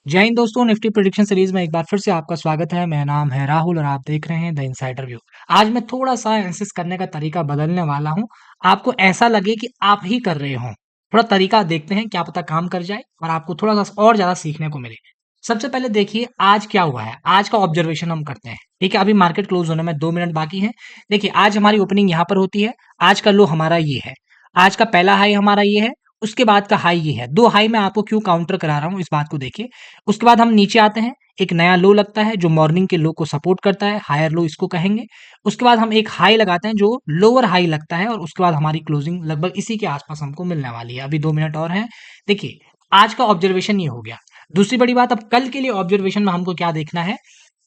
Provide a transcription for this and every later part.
जय हिंद दोस्तों, Nifty prediction series में एक बार फिर से आपका स्वागत है। मेरा नाम है राहुल और आप देख रहे हैं द इनसाइडर व्यू। आज मैं थोड़ा सा एनालिसिस करने का तरीका बदलने वाला हूं। आपको ऐसा लगे कि आप ही कर रहे हो। थोड़ा तरीका देखते हैं, क्या पता काम कर जाए और आपको थोड़ा सा और ज्यादा सीखने को मिले। सबसे पहले देखिए आज क्या हुआ है, आज का ऑब्जर्वेशन हम करते हैं। ठीक है, अभी मार्केट क्लोज होने में 2 मिनट बाकी है। देखिए आज हमारी ओपनिंग यहाँ पर होती है। आज का लो हमारा ये है, आज का पहला हाई हमारा ये है, उसके बाद का हाई ये है। दो हाई मैं आपको क्यों काउंटर करा रहा हूँ इस बात को देखिए। उसके बाद हम नीचे आते हैं, एक नया लो लगता है जो मॉर्निंग के लो को सपोर्ट करता है, हायर लो इसको कहेंगे। उसके बाद हम एक हाई लगाते हैं जो लोअर हाई लगता है और उसके बाद हमारी क्लोजिंग लगभग इसी के आसपास हमको मिलने वाली है। अभी 2 मिनट और हैं। देखिए आज का ऑब्जर्वेशन ये हो गया। दूसरी बड़ी बात, अब कल के लिए ऑब्जर्वेशन में हमको क्या देखना है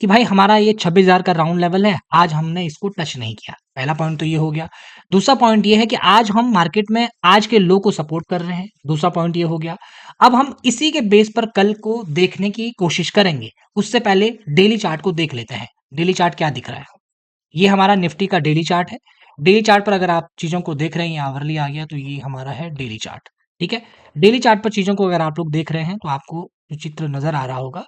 कि भाई हमारा ये 26,000 का राउंड लेवल है, आज हमने इसको टच नहीं किया। पहला पॉइंट तो ये हो गया। दूसरा पॉइंट ये है कि आज हम मार्केट में आज के लो को सपोर्ट कर रहे हैं। दूसरा पॉइंट ये हो गया। अब हम इसी के बेस पर कल को देखने की कोशिश करेंगे। उससे पहले डेली चार्ट को देख लेते हैं। डेली चार्ट क्या दिख रहा है, ये हमारा निफ्टी का डेली चार्ट है। डेली चार्ट पर अगर आप चीजों को देख रहे हैं, आवरली आ गया तो ये हमारा है डेली चार्ट। ठीक है, डेली चार्ट पर चीजों को अगर आप लोग देख रहे हैं तो आपको जो चित्र नजर आ रहा होगा,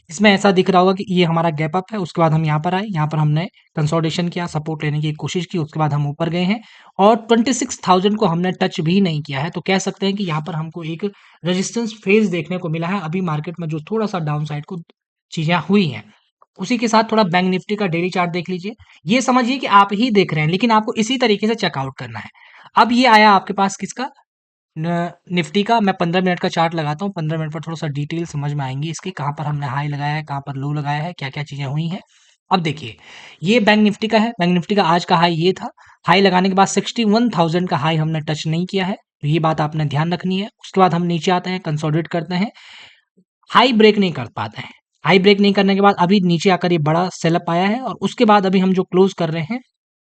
इसमें ऐसा दिख रहा होगा कि ये हमारा गैप अप है। उसके बाद हम यहाँ पर आए, यहाँ पर हमने कंसोलिडेशन किया, सपोर्ट लेने की कोशिश की, उसके बाद हम ऊपर गए हैं और 26,000 को हमने टच भी नहीं किया है। तो कह सकते हैं कि यहाँ पर हमको एक रेजिस्टेंस फेज देखने को मिला है। अभी मार्केट में जो थोड़ा सा डाउन साइड को चीजें हुई हैं, उसी के साथ थोड़ा बैंक निफ्टी का डेली चार्ट देख लीजिए। ये समझिए कि आप ही देख रहे हैं, लेकिन आपको इसी तरीके से चेकआउट करना है। अब ये आया आपके पास किसका, निफ्टी का। मैं 15 मिनट का चार्ट लगाता हूँ, 15 मिनट पर थोड़ा सा डिटेल समझ में आएंगी इसकी, कहाँ पर हमने हाई लगाया है, कहाँ पर लो लगाया है, क्या क्या चीजें हुई हैं। अब देखिए ये बैंक निफ्टी का है। बैंक निफ्टी का आज का हाई ये था। हाई लगाने के बाद 61,000 का हाई हमने टच नहीं किया है, तो ये बात आपने ध्यान रखनी है। उसके बाद हम नीचे आते हैं, कंसोलिडेट करते हैं, हाई ब्रेक नहीं कर पाते हैं। हाई ब्रेक नहीं करने के बाद अभी नीचे आकर ये बड़ा सेलअप आया है और उसके बाद अभी हम जो क्लोज कर रहे हैं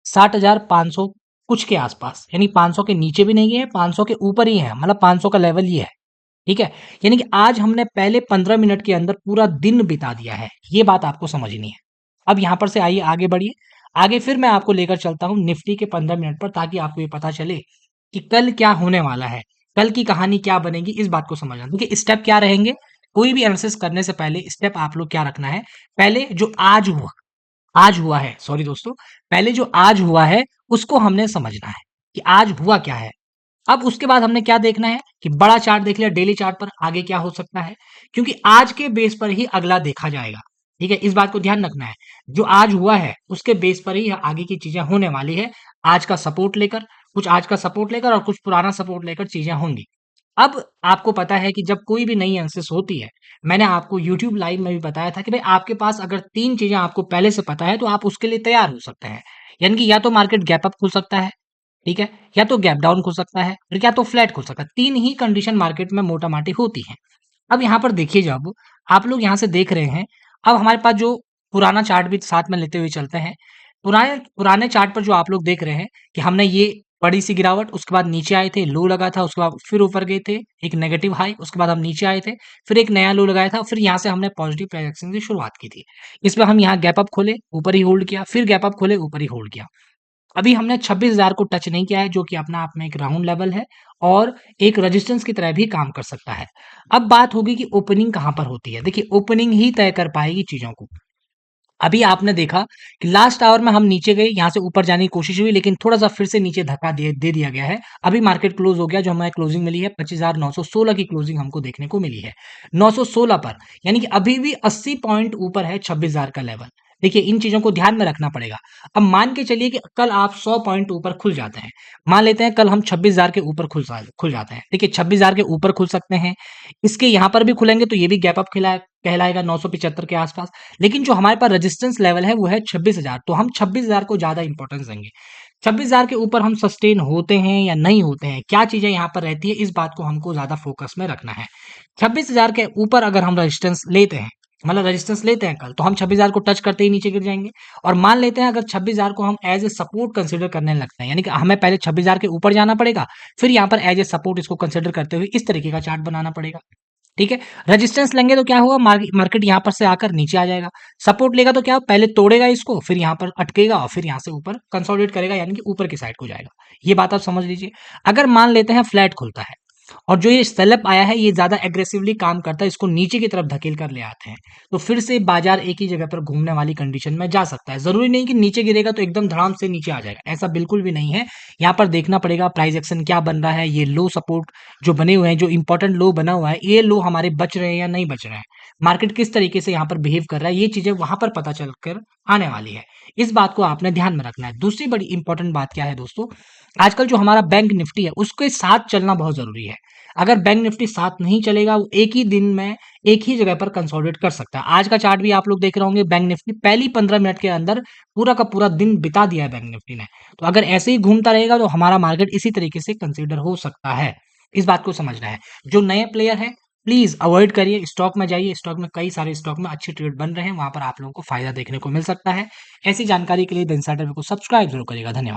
60,500 कुछ के आसपास, यानी 500 के नीचे भी नहीं है, 500 के ऊपर ही है, मतलब 500 का लेवल ये है। ठीक है, यानी कि आज हमने पहले 15 मिनट के अंदर पूरा दिन बिता दिया है। ये बात आपको समझनी है। अब यहां पर से आइए आगे बढ़िए। आगे फिर मैं आपको लेकर चलता हूं निफ्टी के 15 मिनट पर, ताकि आपको ये पता चले कि कल क्या होने वाला है, कल की कहानी क्या बनेगी, इस बात को समझना। देखिए स्टेप क्या रहेंगे, कोई भी एनालिसिस करने से पहले स्टेप आप लोग क्या रखना है, पहले जो आज हुआ है, सॉरी दोस्तों, पहले जो आज हुआ है उसको हमने समझना है कि आज हुआ क्या है। अब उसके बाद हमने क्या देखना है कि बड़ा चार्ट देख लिया, डेली चार्ट पर आगे क्या हो सकता है, क्योंकि आज के बेस पर ही अगला देखा जाएगा। ठीक है, इस बात को ध्यान रखना है। जो आज हुआ है उसके बेस पर ही आगे की चीजें होने वाली है। आज का सपोर्ट लेकर, कुछ आज का सपोर्ट लेकर और कुछ पुराना सपोर्ट लेकर चीजें होंगी। अब आपको पता है कि जब कोई भी नई एनालिसिस होती है, मैंने आपको यूट्यूब लाइव में भी बताया था कि भाई आपके पास अगर तीन चीजें आपको पहले से पता है तो आप उसके लिए तैयार हो सकते हैं। यानी कि या तो मार्केट गैप अप खुल सकता है, ठीक है, या तो गैप डाउन खुल सकता है, और या तो फ्लैट खुल सकता है। तीन ही कंडीशन मार्केट में मोटा माटी होती है। अब यहाँ पर देखिए, जब आप लोग यहाँ से देख रहे हैं, अब हमारे पास जो पुराना चार्ट भी साथ में लेते हुए चलते हैं। पुराने पुराने चार्ट पर जो आप लोग देख रहे हैं कि हमने ये बड़ी सी गिरावट, उसके बाद नीचे आए थे, लो लगा था, उसके बाद फिर ऊपर गए थे, एक नेगेटिव हाई, उसके बाद हम नीचे आए थे, फिर एक नया लो लगाया था, फिर यहाँ से हमने पॉजिटिव प्राइस एक्शन की शुरुआत की थी। इस पर हम यहाँ गैप अप खोले, ऊपर ही होल्ड किया, फिर गैप अप खोले, ऊपर ही होल्ड किया। अभी हमने 26,000 को टच नहीं किया है, जो कि अपना आप में एक राउंड लेवल है और एक रेजिस्टेंस की तरह भी काम कर सकता है। अब बात होगी कि ओपनिंग कहाँ पर होती है। देखिए ओपनिंग ही तय कर पाएगी चीजों को। अभी आपने देखा कि लास्ट आवर में हम नीचे गए, यहाँ से ऊपर जाने की कोशिश हुई, लेकिन थोड़ा सा फिर से नीचे धक्का दे दिया गया है। अभी मार्केट क्लोज हो गया, जो हमें क्लोजिंग मिली है 25,916 की क्लोजिंग हमको देखने को मिली है 916 पर, यानी कि अभी भी 80 पॉइंट ऊपर है 26,000 का लेवल। देखिए इन चीजों को ध्यान में रखना पड़ेगा। अब मान के चलिए कि कल आप 100 पॉइंट ऊपर खुल जाते हैं, मान लेते हैं कल हम 26,000 के ऊपर खुल जाते हैं। देखिए 26,000 के ऊपर खुल सकते हैं, इसके यहाँ पर भी खुलेंगे तो ये भी गैप अप खिला कहलाएगा 975 के आसपास। लेकिन जो हमारे पास रेजिस्टेंस लेवल है वो है 26,000, तो हम 26,000 को ज्यादा इंपॉर्टेंस देंगे। 26,000 के ऊपर हम सस्टेन होते हैं या नहीं होते हैं, क्या चीजें यहाँ पर रहती है, इस बात को हमको ज्यादा फोकस में रखना है। 26,000 के ऊपर अगर हम रेजिस्टेंस लेते हैं, मतलब रेजिस्टेंस लेते हैं कल, तो हम 26,000 को टच करते ही नीचे गिर जाएंगे। और मान लेते हैं अगर 26,000 को हम एज ए सपोर्ट कंसिडर करने लगते हैं, यानी कि हमें पहले 26,000 के ऊपर जाना पड़ेगा, फिर यहाँ पर एज ए सपोर्ट इसको कंसिडर करते हुए इस तरीके का चार्ट बनाना पड़ेगा। ठीक है, रेजिस्टेंस लेंगे तो क्या होगा, मार्केट यहाँ पर से आकर नीचे आ जाएगा। सपोर्ट लेगा तो क्या, पहले तोड़ेगा इसको, फिर यहाँ पर अटकेगा और फिर यहाँ से ऊपर कंसोलिडेट करेगा, यानी कि ऊपर की साइड को जाएगा। ये बात आप समझ लीजिए। अगर मान लेते हैं फ्लैट खुलता है, और जो ये सेल-अप आया है ये ज़्यादा एग्रेसिवली काम करता है, इसको नीचे की तरफ धकेल कर ले आते हैं। तो फिर से बाज़ार एक ही जगह पर घूमने वाली कंडीशन में जा सकता है। ज़रूरी नहीं कि नीचे गिरेगा तो एकदम धड़ाम से नीचे आ जाएगा, ऐसा बिल्कुल भी नहीं है। यहाँ पर देखना पड़ेगा प्राइस एक्शन क्या बन रहा है, ये लो सपोर्ट जो बने हुए हैं, जो इम्पोर्टेंट लो बना हुआ है, ये लो हमारे बच रहे हैं या नहीं बच रहे हैं। मार्केट किस तरीके से यहाँ पर बिहेव कर रहा है, ये चीज़ें वहाँ पर पता चल कर आने वाली है। इस बात को आपने ध्यान में रखना है। दूसरी बड़ी इम्पोर्टेंट बात क्या है दोस्तों, आजकल जो हमारा बैंक निफ्टी है, उसके साथ चलना बहुत ज़रूरी है। अगर बैंक निफ्टी साथ नहीं चलेगा, वो एक ही दिन में एक ही जगह पर कंसोलिडेट कर सकता है। आज का चार्ट भी आप लोग देख रहे होंगे, बैंक निफ्टी पहली 15 मिनट के अंदर पूरा का पूरा दिन बिता दिया है बैंक निफ्टी ने। तो अगर ऐसे ही घूमता रहेगा तो हमारा मार्केट इसी तरीके से कंसीडर हो सकता है। इस बात को समझना है। जो नए प्लेयर हैं, प्लीज़ अवॉइड करिए, स्टॉक में जाइए, स्टॉक में कई सारे स्टॉक में अच्छे ट्रेड बन रहे हैं, वहाँ पर आप लोगों को फ़ायदा देखने को मिल सकता है। ऐसी जानकारी के लिए द इनसाइडर को सब्सक्राइब ज़रूर करिएगा। धन्यवाद।